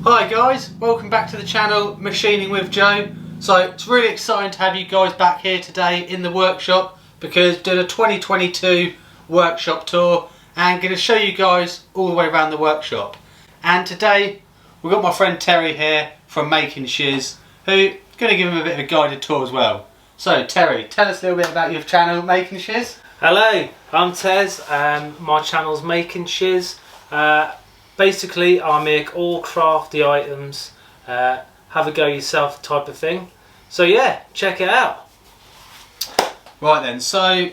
Hi guys, welcome back to the channel Machining with Joe. So it's really exciting to have you guys back here today in the workshop because did a 2022 workshop tour and going to show you guys all the way around the workshop. And today we've got my friend Terry here from Making Shiz, who's going to give him a bit of a guided tour as well. So Terry, tell us a little bit about your channel Making Shiz. Hello, I'm Tez and my channel's Making Shiz. Basically I make all crafty items, have a go yourself type of thing. So yeah, check it out. Right then, so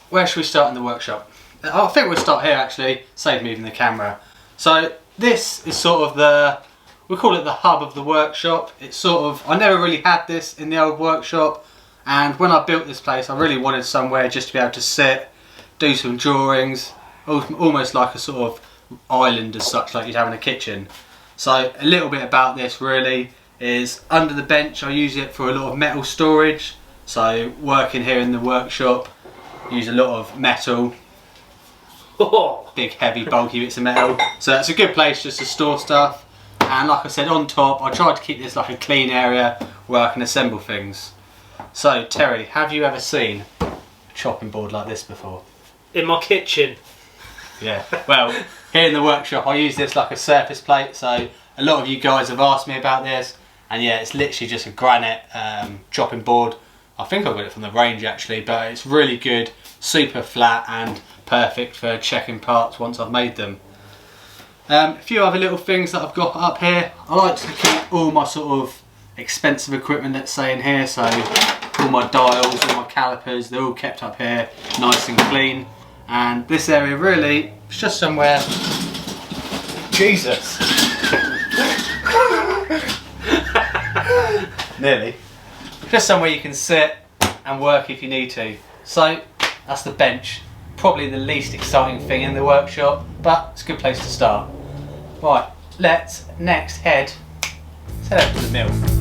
where should we start in the workshop? I think we'll start here actually, save moving the camera. So this is sort of the, we call it the hub of the workshop. It's sort of, I never really had this in the old workshop, and when I built this place I really wanted somewhere just to be able to sit, do some drawings, almost like a sort of island as such, like you'd have in a kitchen. So a little bit about this really is under the bench I use it for a lot of metal storage. So working here in the workshop, use a lot of metal, big heavy bulky bits of metal, so it's a good place just to store stuff. And like I said, on top I tried to keep this like a clean area where I can assemble things. So Terry, have you ever seen a chopping board like this before? In my kitchen. Yeah, well, here in the workshop I use this like a surface plate, so a lot of you guys have asked me about this, and yeah, it's literally just a granite chopping board. I think I got it from the range actually, but it's really good, super flat and perfect for checking parts once I've made them. A few other little things that I've got up here. I like to keep all my sort of expensive equipment, let's say, in here, so all my dials, all my calipers, they're all kept up here nice and clean. And this area really, it's just somewhere, Jesus, nearly, just somewhere you can sit and work if you need to. So that's the bench, probably the least exciting thing in the workshop, but it's a good place to start. Right, let's next head over to the mill.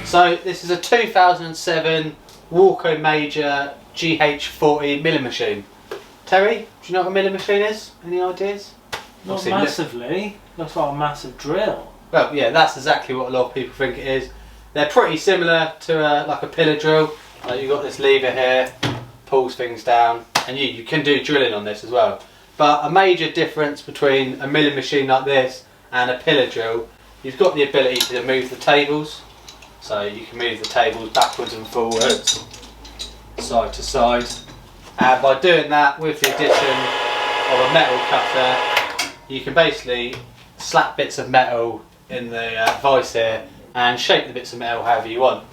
So this is a 2007 Walco Major GH40 milling machine. Terry, do you know what a milling machine is? Any ideas? Not Obviously, massively, looks like a massive drill. Well, yeah, that's exactly what a lot of people think it is. They're pretty similar to like a pillar drill. Like you've got this lever here, pulls things down, and you can do drilling on this as well. But a major difference between a milling machine like this and a pillar drill, you've got the ability to move the tables. So you can move the tables backwards and forwards, side to side. And by doing that, with the addition of a metal cutter, you can basically slap bits of metal in the vise here and shape the bits of metal however you want.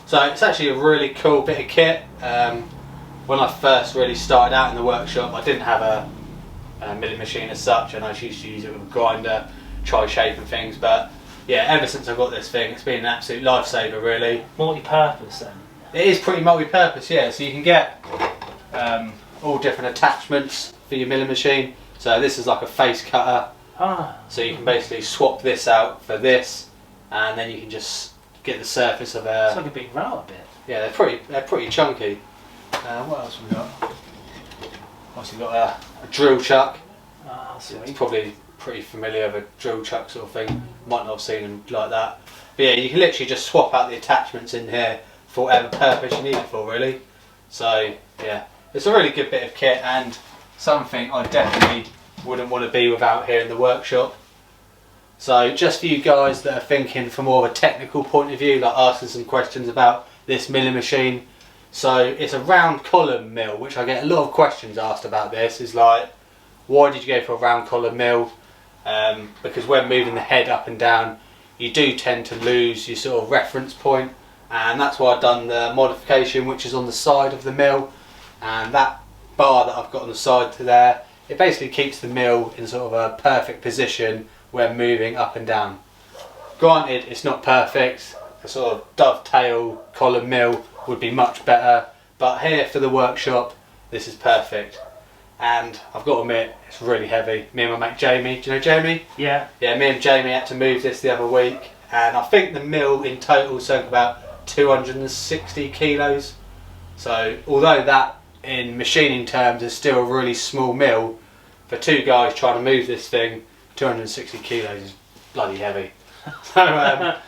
So it's actually a really cool bit of kit. When I first really started out in the workshop, I didn't have a milling machine as such, and I used to use it with a grinder, try shaping things, but yeah, ever since I got this thing, it's been an absolute lifesaver really. Multi-purpose then? It is pretty multi-purpose, yeah, so you can get all different attachments for your milling machine. So this is like a face cutter, so you can basically swap this out for this, and then you can just get the surface of a... It's like a big router bit. Yeah, they're pretty chunky. What else have we got? Obviously got a drill chuck. Sweet. It's probably pretty familiar with a drill chuck sort of thing. Might not have seen them like that. But yeah, you can literally just swap out the attachments in here for whatever purpose you need it for really. So yeah, it's a really good bit of kit and something I definitely wouldn't want to be without here in the workshop. So just for you guys that are thinking from more of a technical point of view, like asking some questions about this milling machine. So it's a round column mill, which I get a lot of questions asked about this. Is like, why did you go for a round column mill? Because when moving the head up and down, you do tend to lose your sort of reference point, and that's why I've done the modification, which is on the side of the mill, and that bar that I've got on the side to there, it basically keeps the mill in sort of a perfect position when moving up and down. Granted, it's not perfect, a sort of dovetail column mill would be much better, but here for the workshop this is perfect. And I've got to admit, it's really heavy. Me and my mate Jamie, do you know Jamie? Yeah. Yeah, me and Jamie had to move this the other week, and I think the mill in total took about 260 kilos. So although that in machining terms is still a really small mill, for two guys trying to move this thing, 260 kilos is bloody heavy. So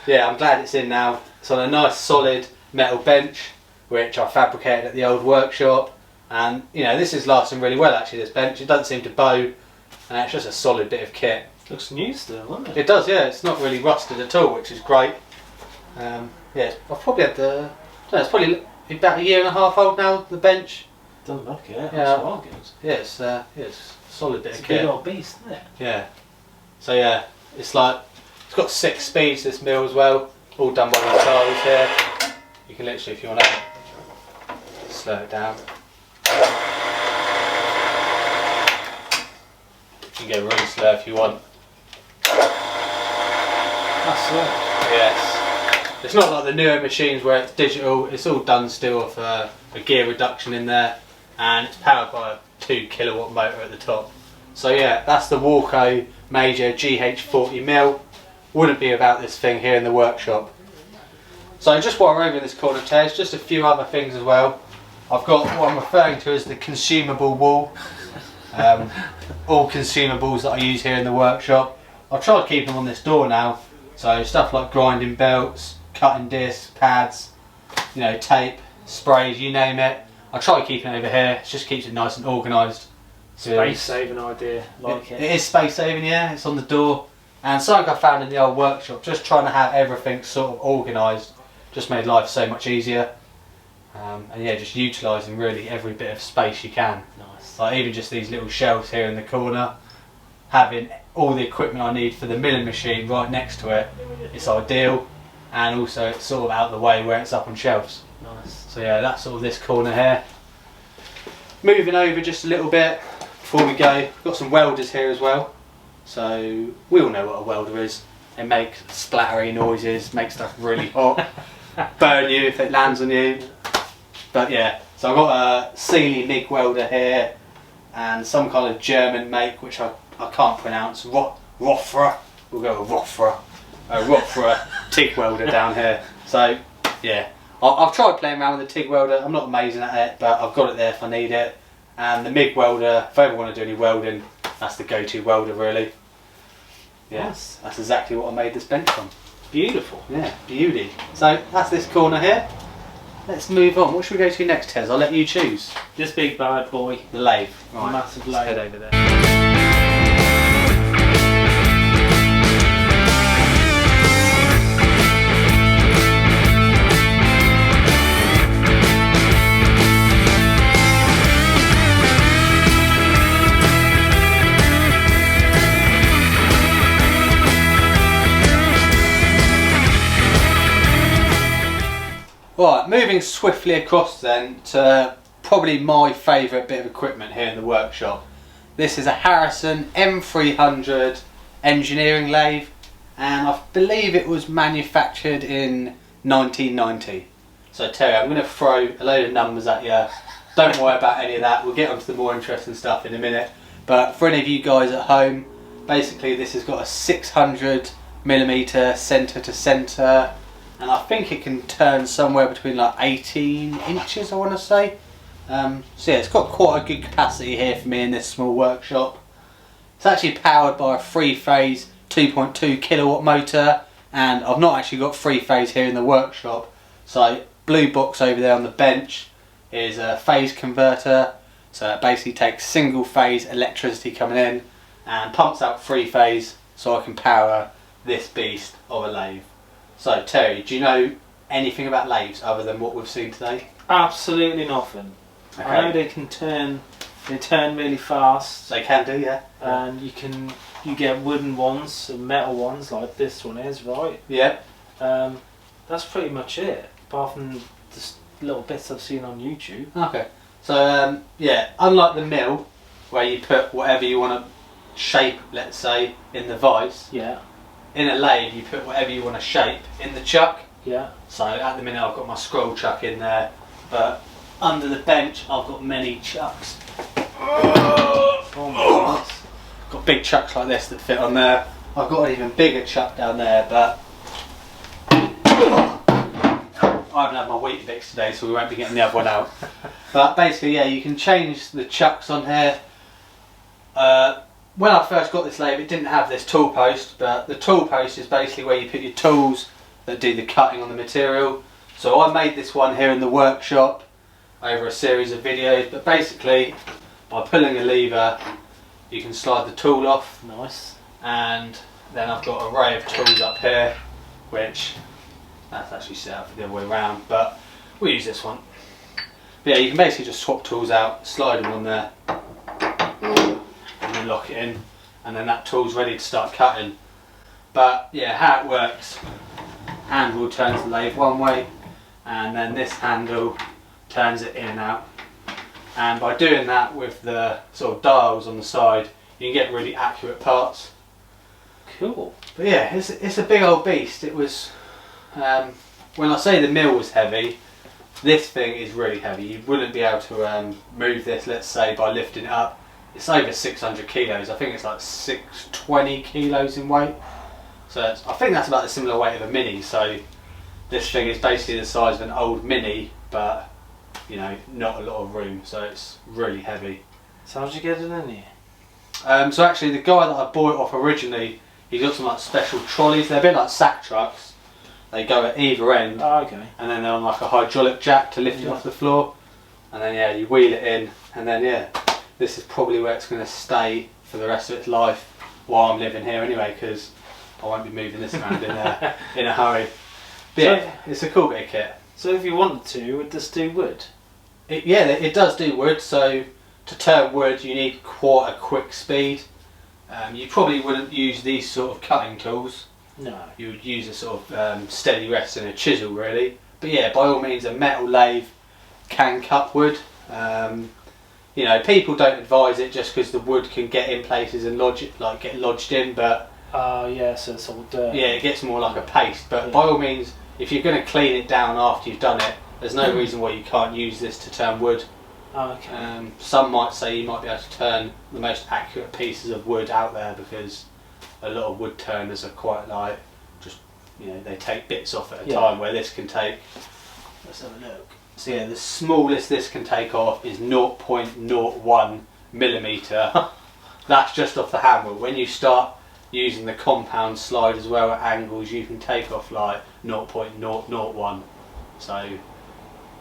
yeah, I'm glad it's in now. It's on a nice solid metal bench, which I fabricated at the old workshop. And you know, this is lasting really well actually, this bench. It doesn't seem to bow, and it's just a solid bit of kit. Looks new still, doesn't it? It does, yeah. It's not really rusted at all, which is great. Yeah, I've probably had the... I don't know, it's probably about a year and a half old now, the bench. Doesn't look it. Yeah. That's all good. Yeah, it's a solid bit It's of a kit. big old beast, isn't it? Yeah. So yeah, it's like... It's got 6 speeds, this mill as well. All done by the tiles here. You can literally, if you want to, slow it down. You can go really slow if you want. That's slow. Yes. It's not like the newer machines where it's digital. It's all done still with a gear reduction in there, and it's powered by a 2 kilowatt motor at the top. So yeah, that's the Warco Major GH40 mill. Wouldn't be about this thing here in the workshop. So just while we're over this corner, Tez, just a few other things as well. I've got what I'm referring to as the consumable wall. All consumables that I use here in the workshop. I'll try to keep them on this door now. So stuff like grinding belts, cutting discs, pads, you know, tape, sprays, you name it. I'll try to keep it over here. It just keeps it nice and organised. Space saving idea, like it. It is space saving, yeah. It's on the door. And something I found in the old workshop, just trying to have everything sort of organised, just made life so much easier. And yeah, just utilising really every bit of space you can. Nice. Like even just these little shelves here in the corner, having all the equipment I need for the milling machine right next to it, it's ideal. And also it's sort of out of the way where it's up on shelves. Nice. So yeah, that's sort of this corner here. Moving over just a little bit before we go, we've got some welders here as well. So we all know what a welder is. They make splattery noises, make stuff really hot, burn you if it lands on you. But yeah, so I've got a Sealy MIG welder here and some kind of German make which I can't pronounce. Rothra. We'll go with Rothra. A Rothra TIG welder down here. So yeah, I've tried playing around with the TIG welder. I'm not amazing at it, but I've got it there if I need it. And the MIG welder, if I ever want to do any welding, that's the go-to welder really. Yes, yeah, that's exactly what I made this bench from. Beautiful. Yeah, beauty. So that's this corner here. Let's move on. What should we go to next, Tez? I'll let you choose. This big bad boy. The lathe. Right. Massive Let's lathe. head over there. Right, moving swiftly across then to probably my favourite bit of equipment here in the workshop. This is a Harrison M300 engineering lathe, and I believe it was manufactured in 1990. So Terry, I'm going to throw a load of numbers at you. Don't worry about any of that, we'll get on to the more interesting stuff in a minute. But for any of you guys at home, basically this has got a 600mm centre to centre, and I think it can turn somewhere between like 18 inches, I want to say. So yeah, it's got quite a good capacity here for me in this small workshop. It's actually powered by a 3-phase 2.2 kilowatt motor, and I've not actually got 3-phase here in the workshop. So blue box over there on the bench is a phase converter, so it basically takes single phase electricity coming in and pumps out 3-phase so I can power this beast of a lathe. So Terry, do you know anything about lathes other than what we've seen today? Absolutely nothing. Okay. I know they turn really fast. They can do, yeah. And you get wooden ones and metal ones like this one is, right? Yeah. That's pretty much it, apart from just little bits I've seen on YouTube. Okay. So yeah, unlike the mill where you put whatever you want to shape, let's say, in the vise. Yeah. In a lathe, you put whatever you want to shape in the chuck. Yeah. So at the minute I've got my scroll chuck in there, but under the bench I've got many chucks. Oh my goodness. Got big chucks like this that fit on there. I've got an even bigger chuck down there, but I haven't had my Weetabix today, so we won't be getting the other one out. But basically, yeah, you can change the chucks on here. When I first got this lathe, it didn't have this tool post, but the tool post is basically where you put your tools that do the cutting on the material. So I made this one here in the workshop over a series of videos, but basically by pulling a lever you can slide the tool off. Nice. And then I've got an array of tools up here, which that's actually set up the other way around, but we'll use this one. But yeah, you can basically just swap tools out, slide them on there, and then lock it in, and then that tool's ready to start cutting. But yeah, how it works, handle turns the lathe one way, and then this handle turns it in and out. And by doing that with the sort of dials on the side, you can get really accurate parts. Cool. But yeah, it's a big old beast. It was, when I say the mill was heavy, this thing is really heavy. You wouldn't be able to move this, let's say, by lifting it up. It's over 600 kilos. I think it's like 620 kilos in weight. So I think that's about the similar weight of a Mini. So this thing is basically the size of an old Mini, but you know, not a lot of room. So it's really heavy. So how'd you get it in here? So actually, the guy that I bought it off originally, he's got some like special trolleys. They're a bit like sack trucks. They go at either end. Oh, okay. And then they're on like a hydraulic jack to lift it off the floor. And then yeah, you wheel it in, and then yeah, this is probably where it's going to stay for the rest of its life while I'm living here anyway, because I won't be moving this around in a hurry. But yeah, it's a cool bit of kit. So if you wanted to, would this do wood? Yeah, it does do wood. So to turn wood, you need quite a quick speed. You probably wouldn't use these sort of cutting tools. No. You would use a sort of steady rest and a chisel really. But yeah, by all means, a metal lathe can cut wood. You know, people don't advise it just because the wood can get in places and get lodged in, but yeah, so it's all dirt. yeah, it gets more like a paste. But by all means, if you're going to clean it down after you've done it, there's no reason why you can't use this to turn wood. Oh, okay. Some might say you might be able to turn the most accurate pieces of wood out there, because a lot of wood turners are quite like, just, you know, they take bits off at a time, where this can take, let's have a look. So yeah, the smallest this can take off is 0.01 millimetre. That's just off the handle. When you start using the compound slide as well at angles, you can take off like 0.001. So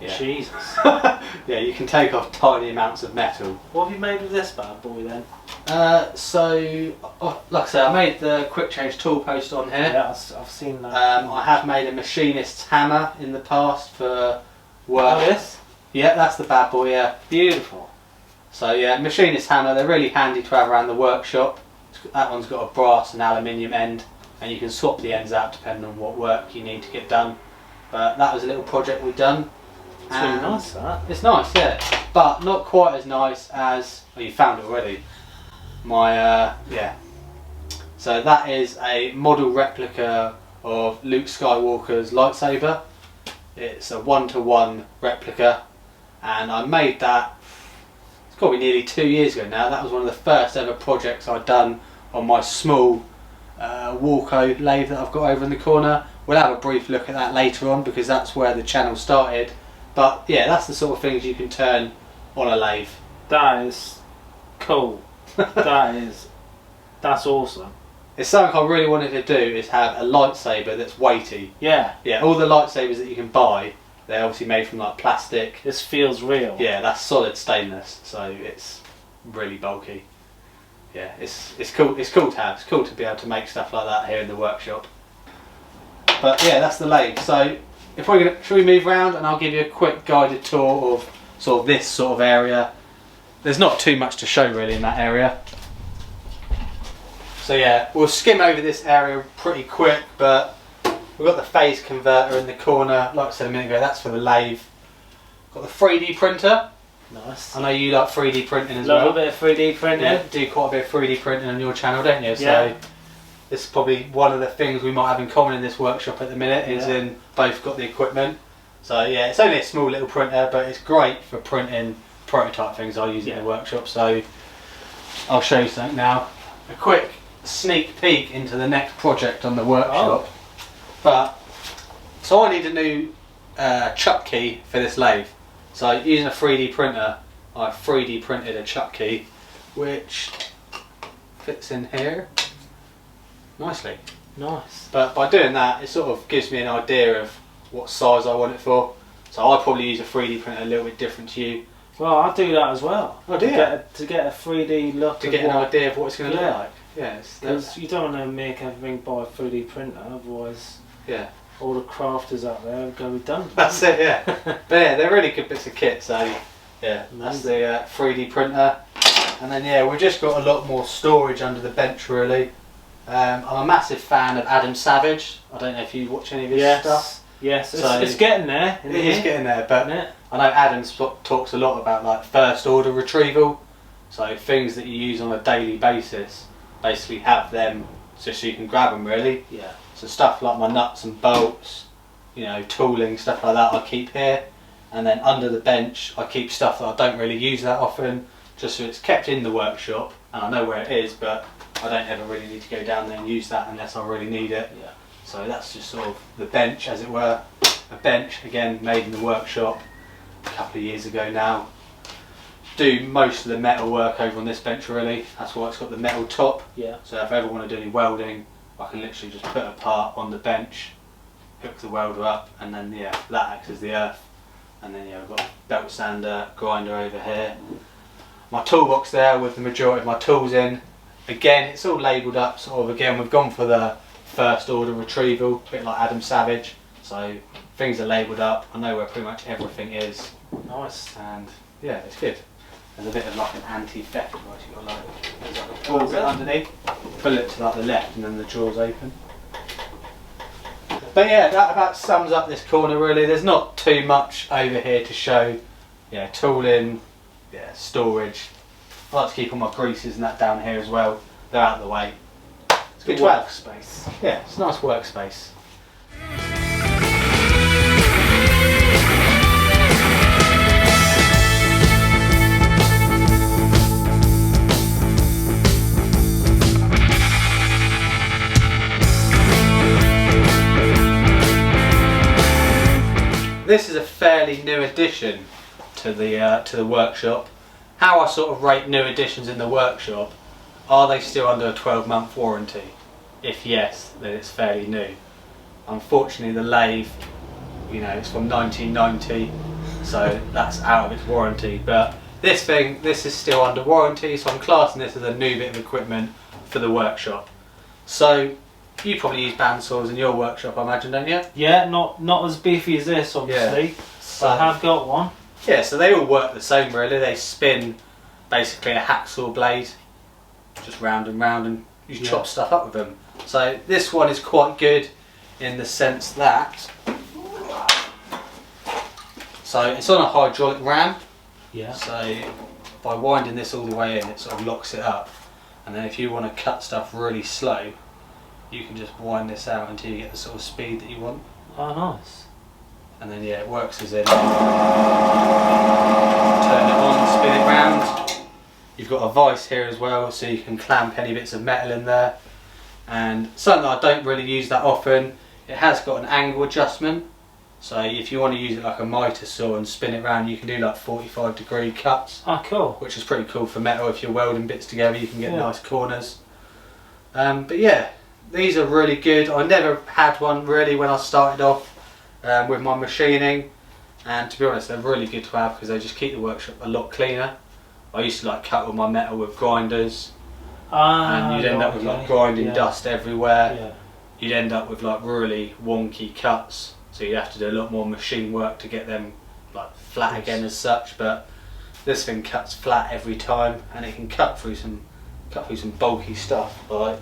yeah. Jesus. Yeah, you can take off tiny amounts of metal. What have you made with this bad boy then? So, like I said, I made the quick change tool post on here. Yeah, I've seen that. I have made a machinist's hammer in the past for work. Oh, this? Yeah, that's the bad boy, yeah. Beautiful. So yeah, machinist's hammer, they're really handy to have around the workshop. That one's got a brass and aluminium end, and you can swap the ends out depending on what work you need to get done. But that was a little project we've done. It's really nice, that. It's nice, yeah, but not quite as nice as, oh, you found it already. My, yeah. So that is a model replica of Luke Skywalker's lightsaber. It's a 1-to-1 replica, and I made that, it's got to be nearly 2 years ago now. That was one of the first ever projects I'd done on my small Walco lathe that I've got over in the corner. We'll have a brief look at that later on, because that's where the channel started. But yeah, that's the sort of things you can turn on a lathe. That is cool. That's awesome. It's something I really wanted to do, is have a lightsaber that's weighty. Yeah. Yeah, all the lightsabers that you can buy, they're obviously made from like plastic. This feels real. Yeah, that's solid stainless, so it's really bulky. Yeah, it's cool. It's cool to have. It's cool to be able to make stuff like that here in the workshop. But yeah, that's the lathe. So should we move around and I'll give you a quick guided tour of sort of this sort of area. There's not too much to show really in that area. So yeah, we'll skim over this area pretty quick, but we've got the phase converter in the corner. Like I said a minute ago, that's for the lathe. Got the 3D printer. Nice. I know you like 3D printing as well. Love a bit of 3D printing. Yeah, do quite a bit of 3D printing on your channel, don't you? Yeah. So this is probably one of the things we might have in common in this workshop at the minute, is in both got the equipment. So yeah, it's only a small little printer, but it's great for printing prototype things I use in the workshop. So I'll show you something now. A quick sneak peek into the next project on the workshop. So I need a new chuck key for this lathe. So using a 3D printer, I 3D printed a chuck key, which fits in here nicely. Nice. But by doing that, it sort of gives me an idea of what size I want it for. So I probably use a 3D printer a little bit different to you. Well, I do that as well. Oh, do you? To get a 3D look. To get an idea of what it's going to look like. Yeah. Because you don't want to make everything by a 3D printer, otherwise all the crafters out there will go redundant. That's it, yeah. But yeah, they're really good bits of kit, so yeah, that's the 3D printer. And then yeah, we've just got a lot more storage under the bench really. I'm a massive fan of Adam Savage. I don't know if you watch any of his stuff. Yes, it's getting there. It is getting there, but I know Adam talks a lot about like first order retrieval. So things that you use on a daily basis, basically have them just so you can grab them really. Yeah. So stuff like my nuts and bolts, you know, tooling, stuff like that I keep here. And then under the bench I keep stuff that I don't really use that often, just so it's kept in the workshop and I know where it is, but I don't ever really need to go down there and use that unless I really need it. Yeah. So that's just sort of the bench, as it were. A bench, again, made in the workshop a couple of years ago now. Do most of the metal work over on this bench really. That's why it's got the metal top. Yeah. So if I ever want to do any welding, I can literally just put a part on the bench, hook the welder up, and then yeah, that acts as the earth. And then yeah, I've got a belt sander, grinder over here. My toolbox there with the majority of my tools in. Again, it's all labelled up, sort of. Again, we've gone for the first order retrieval, a bit like Adam Savage. So things are labelled up. I know where pretty much everything is. Nice. And yeah, it's good. There's a bit of like an anti-theft, right? You've got like, there's like a drawer bit underneath. Pull it to like the left, and then the drawers open. But yeah, that about sums up this corner really. There's not too much over here to show. Yeah, tooling, yeah, storage. I like to keep all my greases and that down here as well. They're out of the way. It's good workspace. Yeah, it's a nice workspace. This is a fairly new addition to the workshop. How I sort of rate new additions in the workshop: are they still under a 12-month warranty? If yes, then it's fairly new. Unfortunately, the lathe, you know, it's from 1990, so that's out of its warranty. But this is still under warranty, so I'm classing this as a new bit of equipment for the workshop. So you probably use bandsaws in your workshop, I imagine, don't you? Yeah, not as beefy as this, obviously. Yeah. So, I have got one. Yeah, so they all work the same really. They spin basically a hacksaw blade, just round and round, and you chop stuff up with them. So this one is quite good in the sense that, so it's on a hydraulic ram. Yeah. So by winding this all the way in, it sort of locks it up. And then if you want to cut stuff really slow, you can just wind this out until you get the sort of speed that you want. Oh, nice. And then yeah, it works as in. Turn it on, spin it round. You've got a vise here as well, so you can clamp any bits of metal in there. And something that I don't really use that often, it has got an angle adjustment. So if you want to use it like a miter saw and spin it round, you can do like 45-degree cuts. Oh, cool. Which is pretty cool for metal. If you're welding bits together, you can get nice corners. But yeah, these are really good. I never had one really when I started off with my machining, and to be honest, they're really good to have because they just keep the workshop a lot cleaner. I used to like cut all my metal with grinders, and you'd end up with like grinding dust everywhere. Yeah. You'd end up with like really wonky cuts, so you'd have to do a lot more machine work to get them like flat again as such. But this thing cuts flat every time, and it can cut through some bulky stuff. Like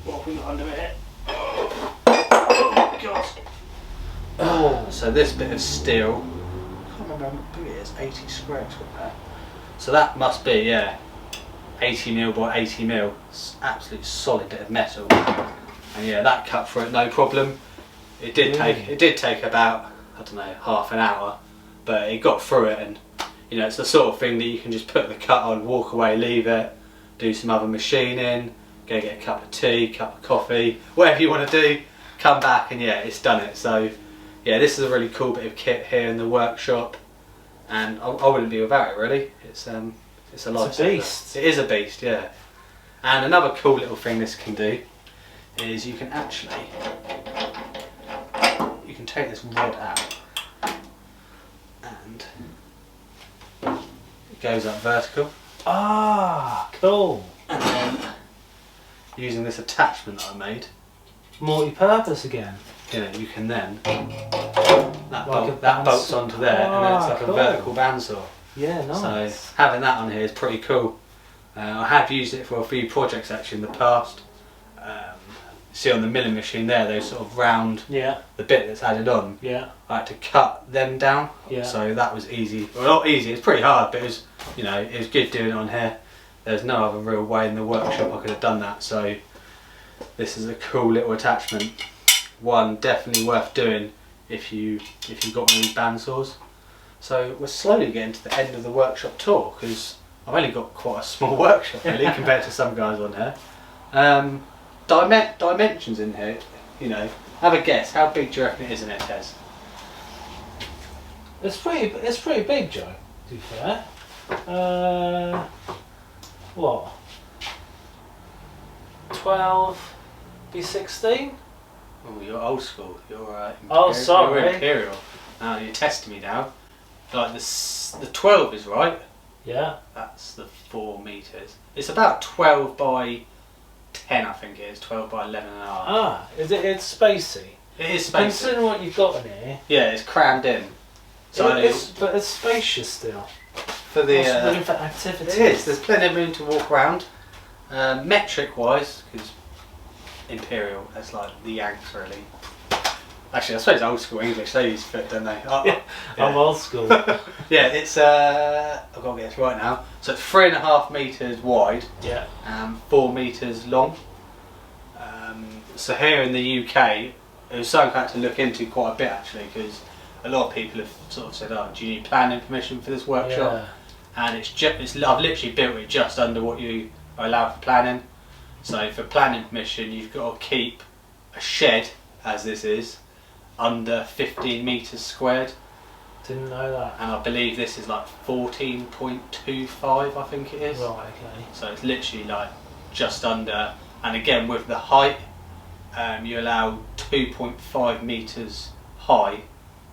what have we got under it? Oh god! Oh, so this bit of steel, I can't remember how big it is. 80 square it's got there. So that must be 80mm by 80mm. It's absolute solid bit of metal. And yeah, that cut through it no problem. It did take about don't know, half an hour, but it got through it, and you know, it's the sort of thing that you can just put the cut on, walk away, leave it, do some other machining, go get a cup of tea, cup of coffee, whatever you want to do, come back and yeah, it's done it. So yeah, this is a really cool bit of kit here in the workshop, and I wouldn't be without it really. It's a lifesaver. It's a beast. It is a beast, yeah. And another cool little thing this can do is you can take this rod out and it goes up vertical. Ah, cool. And then using this attachment that I made, Multi-purpose again. you know, you can then that bolts onto there, and then it's like cool. a vertical bandsaw. Yeah, nice. So having that on here is pretty cool. I have used it for a few projects actually in the past. See on the milling machine there, those sort of round, Yeah, the bit that's added on, yeah, I had to cut them down. yeah. So that was easy. Well, not easy, it's pretty hard, but it was, you know, it was good doing it on here. There's no other real way in the workshop I could have done that. So this is a cool little attachment. One definitely worth doing if you've got one of these bandsaws. So we're slowly getting to the end of the workshop tour, because I've only got quite a small workshop really compared to some guys on here. Dimensions in here, you know, have a guess. How big do you reckon it is in it, Tez? It's pretty big, Joe. To be fair. What? 12 be 16? Oh, you're old school. You're Oh, sorry. You're imperial. Now you're testing me now. Like the 12 is right. Yeah. That's the 4 meters. It's about 12 by 10, I think it is. 12 by 11 and a half. Ah, it's spacey. It is spacey. Considering what you've got in here. Yeah, it's crammed in. So But it's spacious still. for the room for activity. it is. There's plenty of room to walk around. Metric wise, because imperial, that's like the Yanks really. Actually, I suppose old school English, they use foot, don't they? Yeah. I'm old school. Yeah, it's I've got to get this right now. So it's 3.5 meters wide, Yeah. and 4 meters long. So here in the UK, it was something I had to look into quite a bit actually, because a lot of people have sort of said, "Oh, do you need planning permission for this workshop?" Yeah. And I've literally built it just under what you are allowed for planning. So for planning permission, you've got to keep a shed, as this is, under 15 meters squared. Didn't know that. And I believe this is like 14.25, I think it is. Right, okay. So it's literally like just under. And again, with the height, you allow 2.5 meters high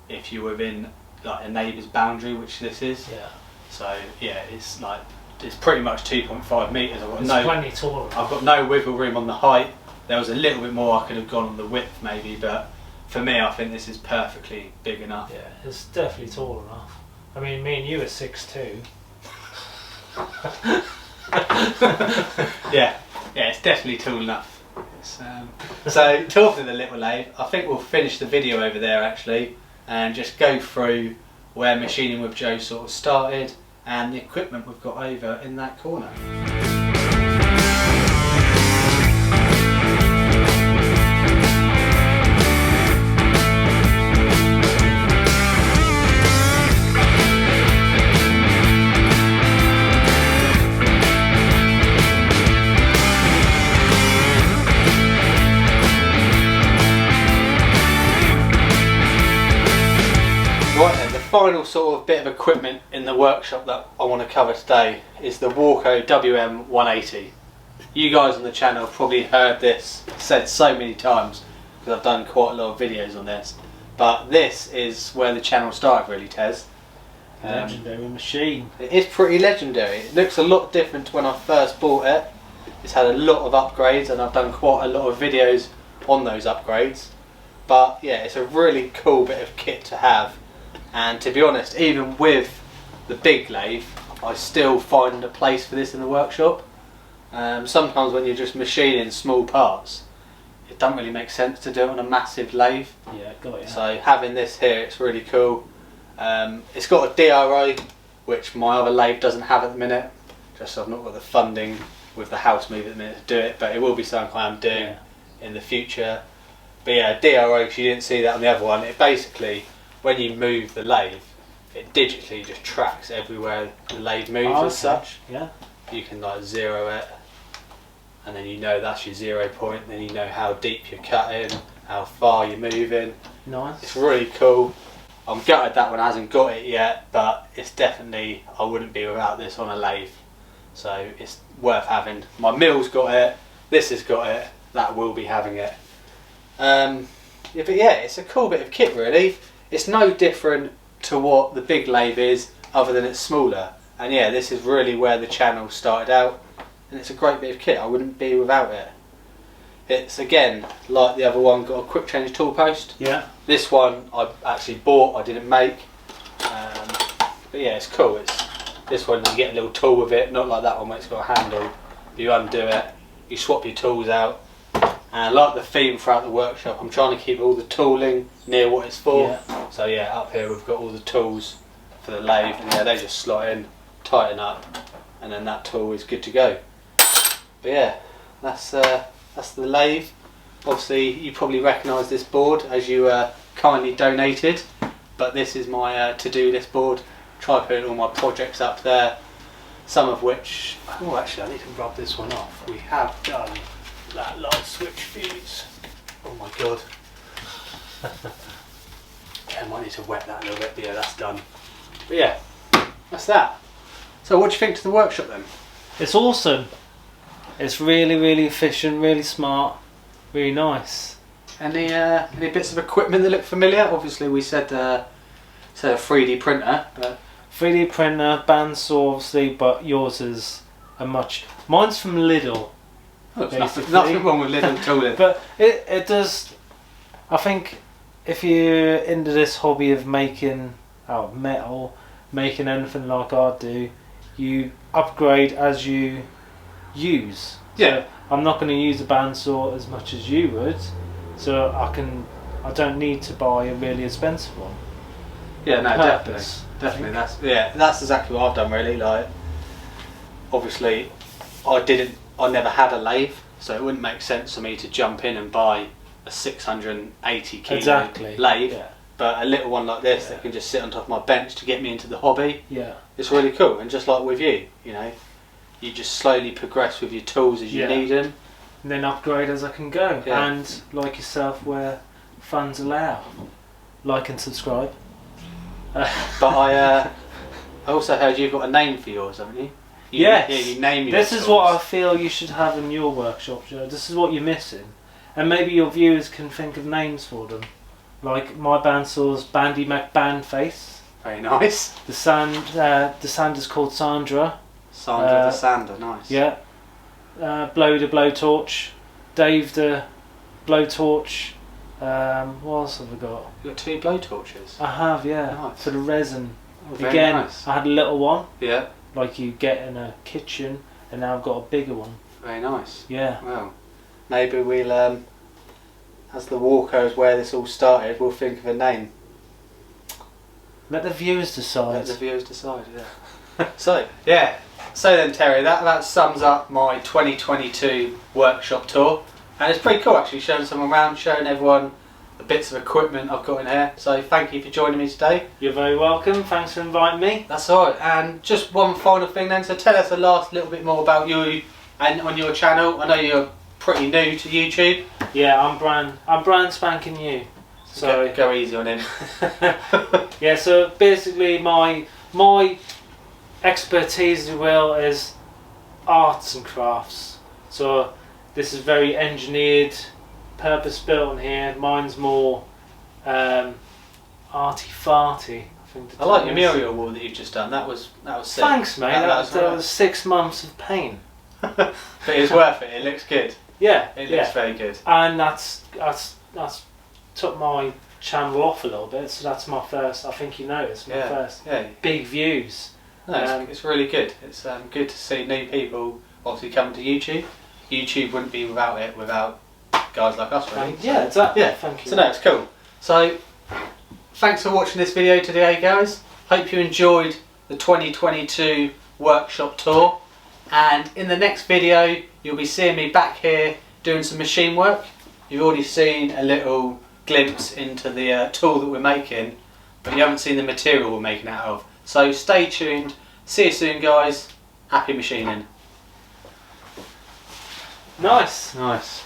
if you're within like a neighbour's boundary, which this is. Yeah. So yeah, it's pretty much 2.5 meters. It's plenty taller. I've got no wiggle room on the height. There was a little bit more I could have gone on the width maybe, but for me, I think this is perfectly big enough. Yeah, it's definitely tall enough. I mean, me and you are 6'2". Yeah, it's definitely tall enough. So talking of the little lathe, I think we'll finish the video over there actually, and just go through where Machining with Joe sort of started and the equipment we've got over in that corner. Right then, the final sort of bit of equipment in the workshop that I want to cover today is the Warco WM180. You guys on the channel have probably heard this said so many times because I've done quite a lot of videos on this, but this is where the channel started really, Tez. Legendary machine. It is pretty legendary. It looks a lot different to when I first bought it. It's had a lot of upgrades and I've done quite a lot of videos on those upgrades, but yeah, it's a really cool bit of kit to have. And to be honest, even with the big lathe, I still find a place for this in the workshop. Sometimes when you're just machining small parts, it doesn't really make sense to do it on a massive lathe. Yeah, got it. So having this here, it's really cool. It's got a DRO, which my other lathe doesn't have at the minute. Just so I've not got the funding with the house move at the minute to do it, but it will be something I am doing in the future. But yeah, DRO, because you didn't see that on the other one, it basically when you move the lathe, it digitally just tracks everywhere the lathe moves as such. Yeah. You can like zero it, and then you know that's your 0 point. Then you know how deep you're cutting, how far you're moving. Nice. It's really cool. I'm gutted that one hasn't got it yet, but it's definitely, I wouldn't be without this on a lathe. So it's worth having. My mill's got it, this has got it, that will be having it. Yeah, but yeah, it's a cool bit of kit really. It's no different to what the big lathe is, other than it's smaller. And yeah, this is really where the channel started out, and it's a great bit of kit. I wouldn't be without it. It's again, like the other one, got a quick change tool post. Yeah. This one I actually bought, I didn't make. But yeah, it's cool. It's this one, you get a little tool with it, not like that one where it's got a handle. You undo it, you swap your tools out. And like the theme throughout the workshop, I'm trying to keep all the tooling near what it's for. Yeah. So yeah, up here we've got all the tools for the lathe, and yeah, they just slot in, tighten up, and then that tool is good to go. But yeah, that's the lathe. Obviously you probably recognise this board as you kindly donated, but this is my to-do list board. Try putting all my projects up there, some of which, oh actually I need to rub this one off. We have done that light switch fuse. Oh my god. Yeah, I might need to wet that a little bit, but yeah, that's done. But yeah, that's that. So what do you think to the workshop then? It's awesome. It's really, really efficient, really smart, really nice. Any bits of equipment that look familiar? Obviously we said a 3D printer, but 3D printer, bandsaw obviously, but yours is a much... Mine's from Lidl. oh, there's nothing wrong with Lidl tooling. But it does... I think if you're into this hobby of making metal, making anything like I do, you upgrade as you use. Yeah. So I'm not going to use a bandsaw as much as you would, so I don't need to buy a really expensive one. Yeah, no, Purpose, definitely. That's exactly what I've done really. Like, obviously, I never had a lathe, so it wouldn't make sense for me to jump in and buy a 680 kilo lathe. Yeah. But a little one like this that can just sit on top of my bench to get me into the hobby. Yeah. It's really cool. And just like with you, you know, you just slowly progress with your tools as you need them. And then upgrade as I can go. Yeah. And like yourself, where funds allow. Like and subscribe. But I also heard you've got a name for yours, haven't you? Yes. Yeah, you name your This tools. is what I feel you should have in your workshop, Joe. This is what you're missing. And maybe your viewers can think of names for them. Like my bandsaw's Bandy McBandface. Very nice. The sander's called Sandra. Sandra the Sander, nice. Yeah. Blow the blowtorch. Dave the blowtorch. What else have I got? You've got 2 blowtorches. I have, yeah. Nice. For the resin. Oh, very Again, nice. I had a little one, Yeah, like you get in a kitchen, and now I've got a bigger one. very nice. Yeah. Well, maybe we'll, as the walkers where this all started, we'll think of a name. Let the viewers decide. Let the viewers decide, yeah. So then Terry, that sums up my 2022 workshop tour. And it's pretty cool actually, showing someone around, showing everyone the bits of equipment I've got in here. So thank you for joining me today. You're very welcome. Thanks for inviting me. That's alright. And just one final thing then, so tell us the last little bit more about you and on your channel. I know you're pretty new to YouTube. Yeah, I'm brand spanking new. So Go easy on him. yeah, so basically my expertise, as well, is arts and crafts. So this is very engineered, purpose built in here. Mine's more arty-farty, I think. I like your mural wall that you've just done. That was sick. Thanks, mate. That right. was 6 months of pain. But it's worth it. It looks good. Yeah, It looks very good. And that's took my channel off a little bit. So that's my first. I think you noticed my first big views. No, it's really good. It's good to see new people obviously coming to YouTube. YouTube wouldn't be without guys like us, really. Yeah, exactly. Yeah. Thank you. So no, it's cool. So thanks for watching this video today, guys. Hope you enjoyed the 2022 workshop tour. And in the next video, you'll be seeing me back here doing some machine work. You've already seen a little glimpse into the tool that we're making, but you haven't seen the material we're making out of. So stay tuned. See you soon, guys. Happy machining. Nice. Nice.